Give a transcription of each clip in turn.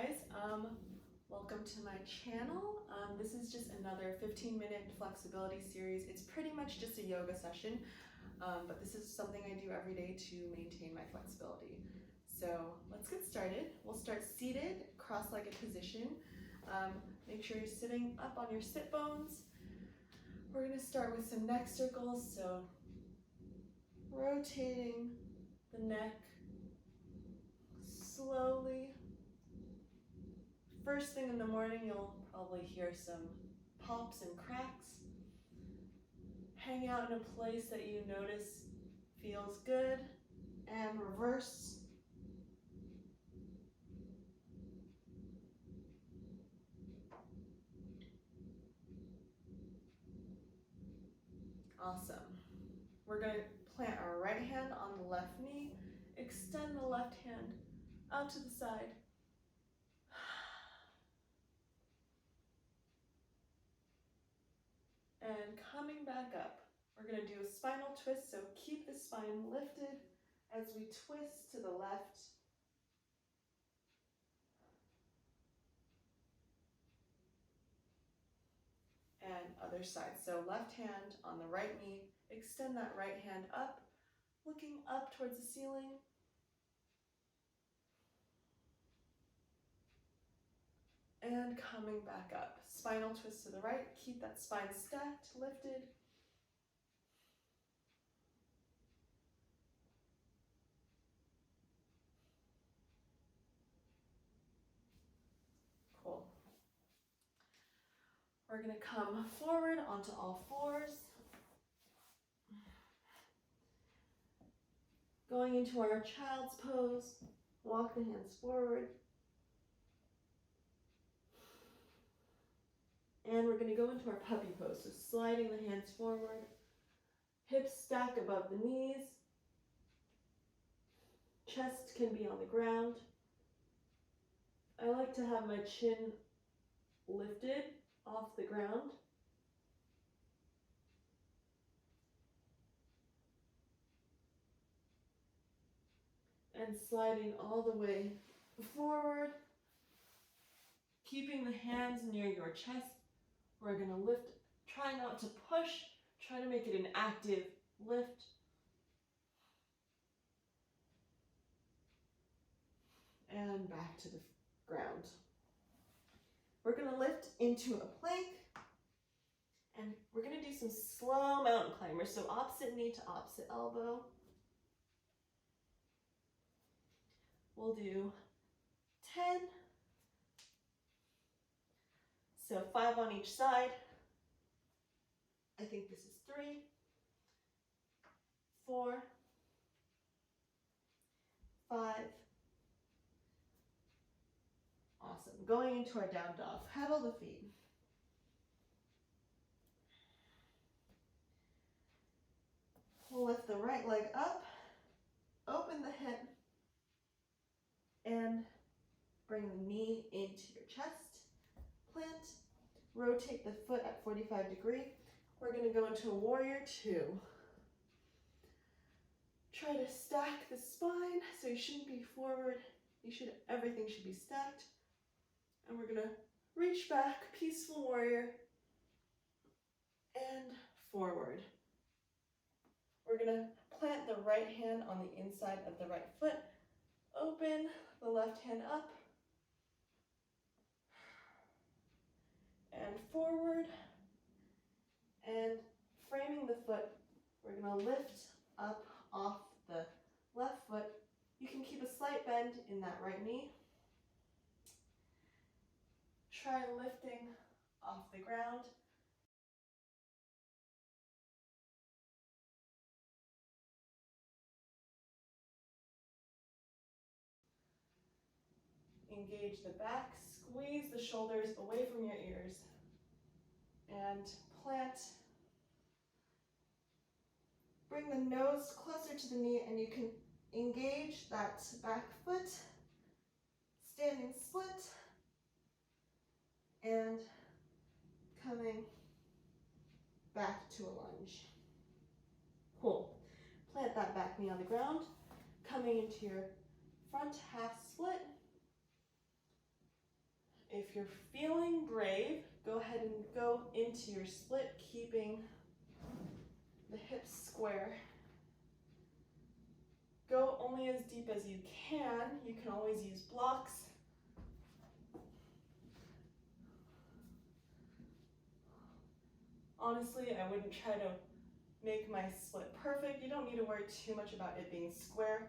guys, welcome to my channel. This is just another 15-minute flexibility series. It's pretty much just a yoga session, but this is something I do every day to maintain my flexibility. So let's get started. We'll start seated, cross-legged position. Make sure you're sitting up on your sit bones. We're going to start with some neck circles, so rotating the neck slowly. First thing in the morning, you'll probably hear some pops and cracks. Hang out in a place that you notice feels good, and reverse. Awesome. We're going to plant our right hand on the left knee, extend the left hand out to the side. And coming back up, we're going to do a spinal twist, so keep the spine lifted as we twist to the left. And other side, so left hand on the right knee, extend that right hand up, looking up towards the ceiling. And coming back up. Spinal twist to the right, keep that spine stacked, lifted. Cool. We're going to come forward onto all fours. Going into our child's pose, walk the hands forward. And we're going to go into our puppy pose, so sliding the hands forward, hips stack above the knees, chest can be on the ground. I like to have my chin lifted off the ground. And sliding all the way forward, keeping the hands near your chest. We're going to lift, try not to push, try to make it an active lift. And back to the ground. We're going to lift into a plank, and we're going to do some slow mountain climbers, so opposite knee to opposite elbow. We'll do 10. So 5 on each side. I think this is 3, 4, 5. Awesome. Going into our down dog. Pedal the feet. We'll lift the right leg up, open the hip, and bring the knee into your chest. Plant, rotate the foot at 45 degrees. We're going to go into a warrior 2. Try to stack the spine, so you shouldn't be forward. Everything should be stacked. And we're going to reach back, peaceful warrior, and forward. We're going to plant the right hand on the inside of the right foot, open the left hand up, and forward, and framing the foot, we're going to lift up off the left foot. You can keep a slight bend in that right knee. Try lifting off the ground. Engage the back, squeeze the shoulders away from your ears, and plant. Bring the nose closer to the knee, and you can engage that back foot, standing split, and coming back to a lunge. Cool. Plant that back knee on the ground, coming into your front half split, if you're feeling brave, go ahead and go into your split, keeping the hips square. Go only as deep as you can. You can always use blocks. Honestly, I wouldn't try to make my split perfect. You don't need to worry too much about it being square.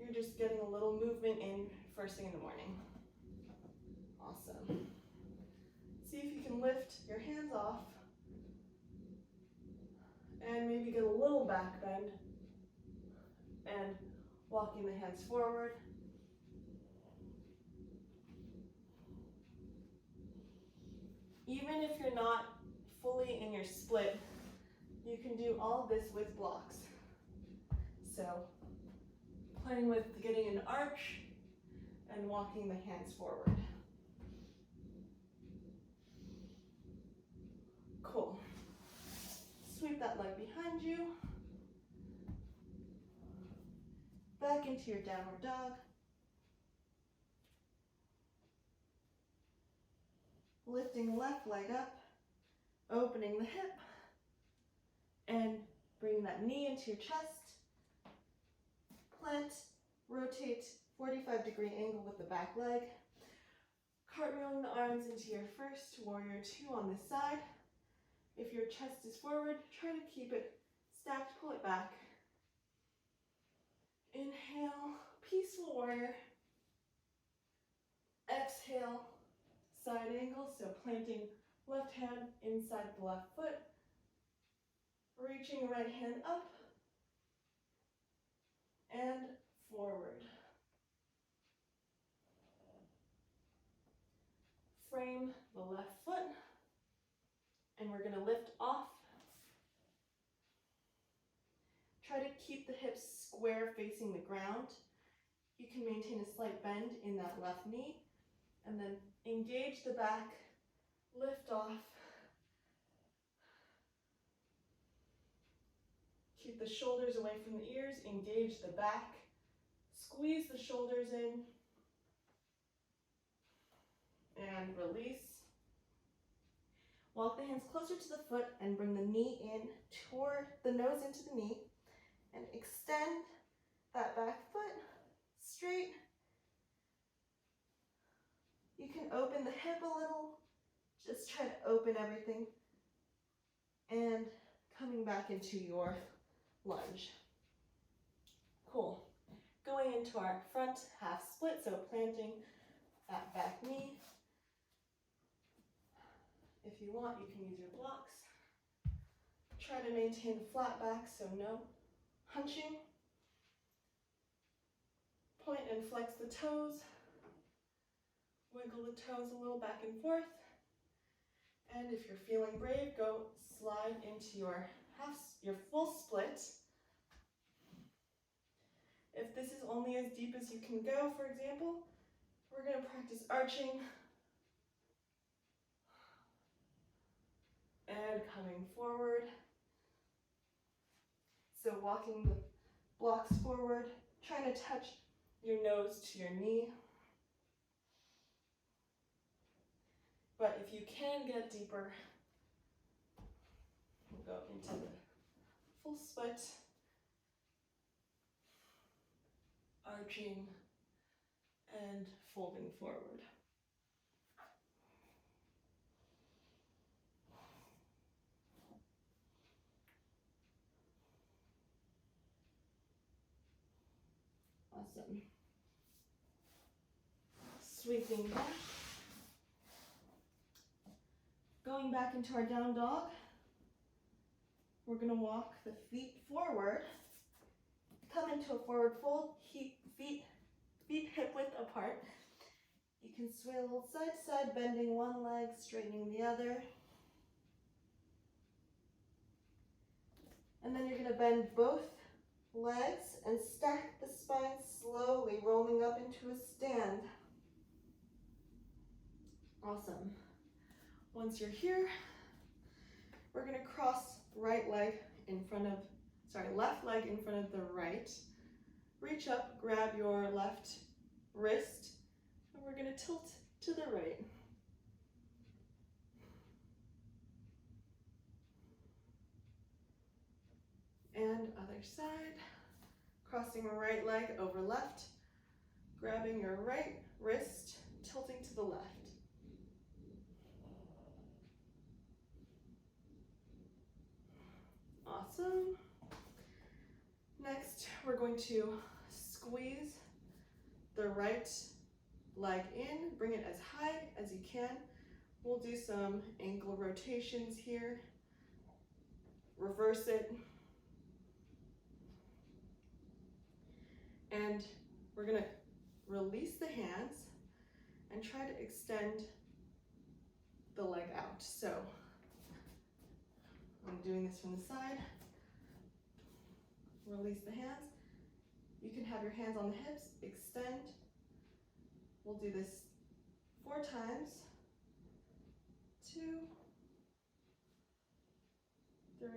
You're just getting a little movement in first thing in the morning. Awesome. See if you can lift your hands off and maybe get a little back bend and walking the hands forward. Even if you're not fully in your split, you can do all of this with blocks. So playing with getting an arch and walking the hands forward. Cool. Sweep that leg behind you. Back into your downward dog. Lifting left leg up, opening the hip, and bring that knee into your chest. Plant, rotate 45-degree angle with the back leg. Cartwheeling the arms into your first warrior two on this side. If your chest is forward, try to keep it stacked, pull it back. Inhale, peaceful warrior. Exhale, side angle, so planting left hand inside the left foot. Reaching right hand up and forward. Frame the left foot, and we're going to lift off. Try to keep the hips square facing the ground. You can maintain a slight bend in that left knee, and then engage the back, lift off. Keep the shoulders away from the ears, engage the back, squeeze the shoulders in, and release. Walk the hands closer to the foot and bring the knee in toward the nose into the knee, and extend that back foot straight. You can open the hip a little, just try to open everything, and coming back into your lunge. Cool. Going into our front half split, so planting that back knee. If you want, you can use your blocks. Try to maintain flat back, so no hunching. Point and flex the toes. Wiggle the toes a little back and forth. And if you're feeling brave, go slide into your full split. If this is only as deep as you can go, for example, we're going to practice arching and coming forward. So walking the blocks forward, trying to touch your nose to your knee. But if you can get deeper, we'll go into the full split, arching and folding forward. Awesome. Sweeping back. Going back into our down dog, we're going to walk the feet forward, come into a forward fold, feet hip width apart. You can swivel side to side, bending one leg, straightening the other. And then you're going to bend both legs and stack the spine slowly, rolling up into a stand. Awesome. Once you're here, we're going to cross left leg in front of the right. Reach up, grab your left wrist, and we're going to tilt to the right. And other side, crossing right leg over left, grabbing your right wrist, tilting to the left. Awesome. Next, we're going to squeeze the right leg in, bring it as high as you can. We'll do some ankle rotations here. Reverse it. And we're gonna release the hands and try to extend the leg out. So I'm doing this from the side. Release the hands. You can have your hands on the hips, extend. We'll do this 4 times. 2, 3,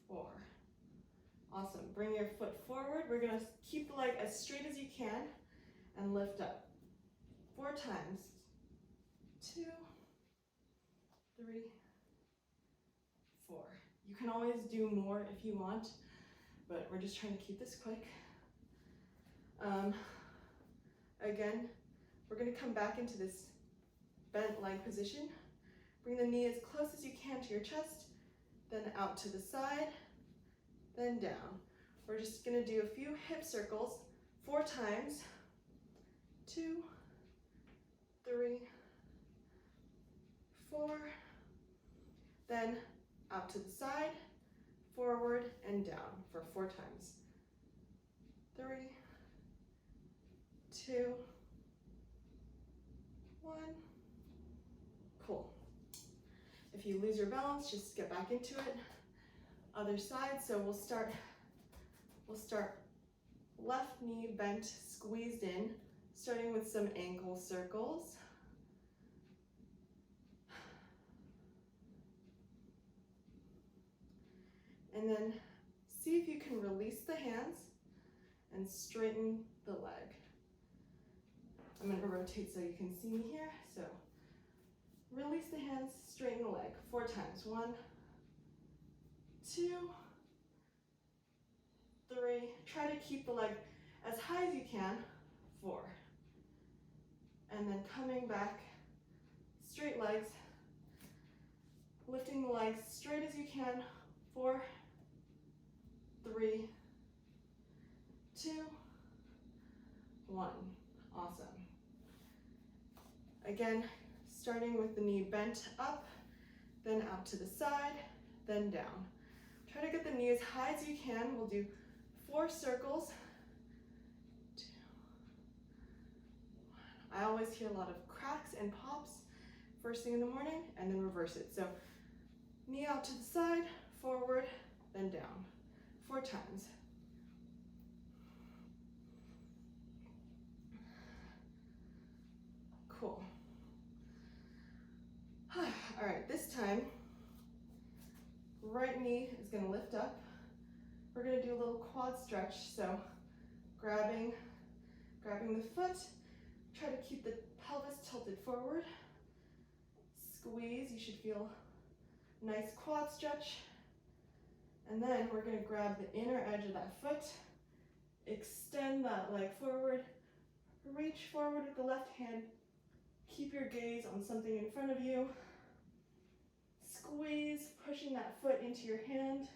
4. Awesome. Bring your foot forward. We're going to keep the leg as straight as you can and lift up. 4 times. 2, 3, 4. You can always do more if you want, but we're just trying to keep this quick. Again, we're going to come back into this bent leg position. Bring the knee as close as you can to your chest, then out to the side, then down. We're just going to do a few hip circles 4 times. 2, 3, 4. Then out to the side, forward, and down for 4 times. 3, 2, 1. Cool. If you lose your balance, just get back into it. Other side, so we'll start left knee bent, squeezed in, starting with some ankle circles. And then see if you can release the hands and straighten the leg. I'm going to rotate so you can see me here. So release the hands, straighten the leg 4 times. 1, 2, 3. Try to keep the leg as high as you can. 4. And then coming back, straight legs, lifting the legs straight as you can. 4, 3, 2, 1. Awesome. Again, starting with the knee bent up, then out to the side, then down. Try to get the knee as high as you can. We'll do 4 circles. 2, 1. I always hear a lot of cracks and pops first thing in the morning, and then reverse it. So knee out to the side, forward, then down. 4 times. Cool. All right, this time, right knee is going to lift up. We're going to do a little quad stretch. So grabbing the foot, try to keep the pelvis tilted forward. Squeeze, you should feel a nice quad stretch. And then we're going to grab the inner edge of that foot, extend that leg forward, reach forward with the left hand, keep your gaze on something in front of you, squeeze, pushing that foot into your hand,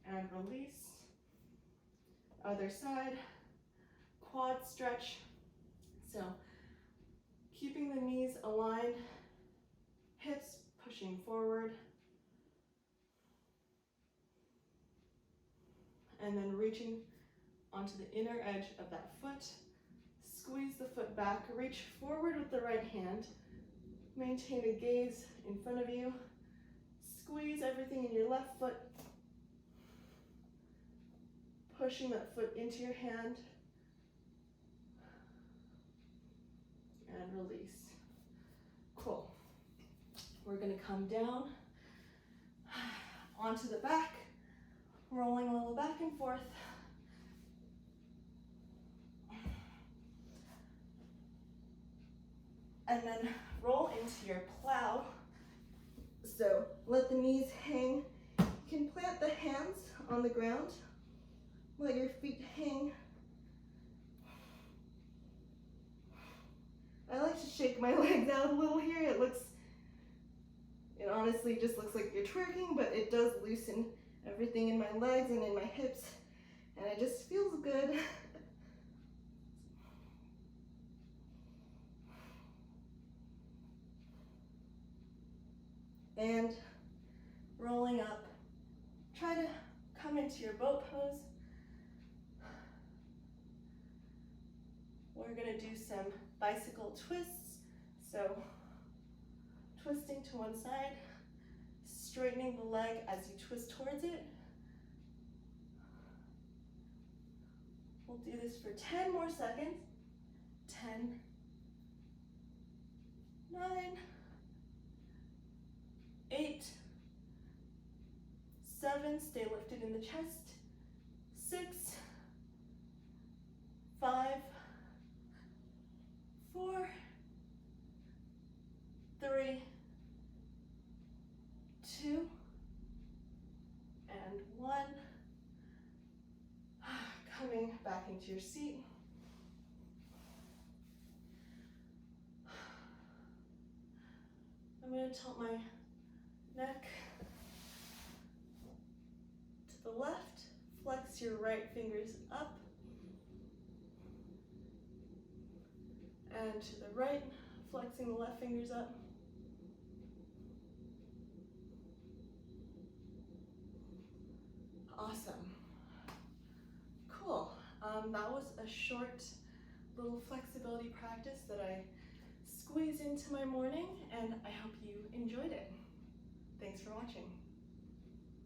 and release. Other side, quad stretch. So keeping the knees aligned, hips pushing forward, and then reaching onto the inner edge of that foot. Squeeze the foot back, reach forward with the right hand, maintain a gaze in front of you, squeeze everything in your left foot, pushing that foot into your hand, and release. Cool. We're going to come down onto the back, rolling a little back and and forth. And then roll into your plow. So let the knees hang. You can plant the hands on the ground. Let your feet hang. I like to shake my legs out a little here. It honestly just looks like you're twerking, but it does loosen everything in my legs and in my hips, and it just feels good. And rolling up, try to come into your boat pose. We're gonna do some bicycle twists. So twisting to one side, straightening the leg as you twist towards it. We'll do this for 10 more seconds. 10, 9, 8, 7, stay lifted in the chest. 6, 5, 4, 3, 2, and 1. Coming back into your seat. I'm going to tilt my neck to the left, flex your right fingers up, and to the right, flexing the left fingers up. Awesome. Cool. That was a short little flexibility practice that I squeezed into my morning, and I hope you enjoyed it. Thanks for watching.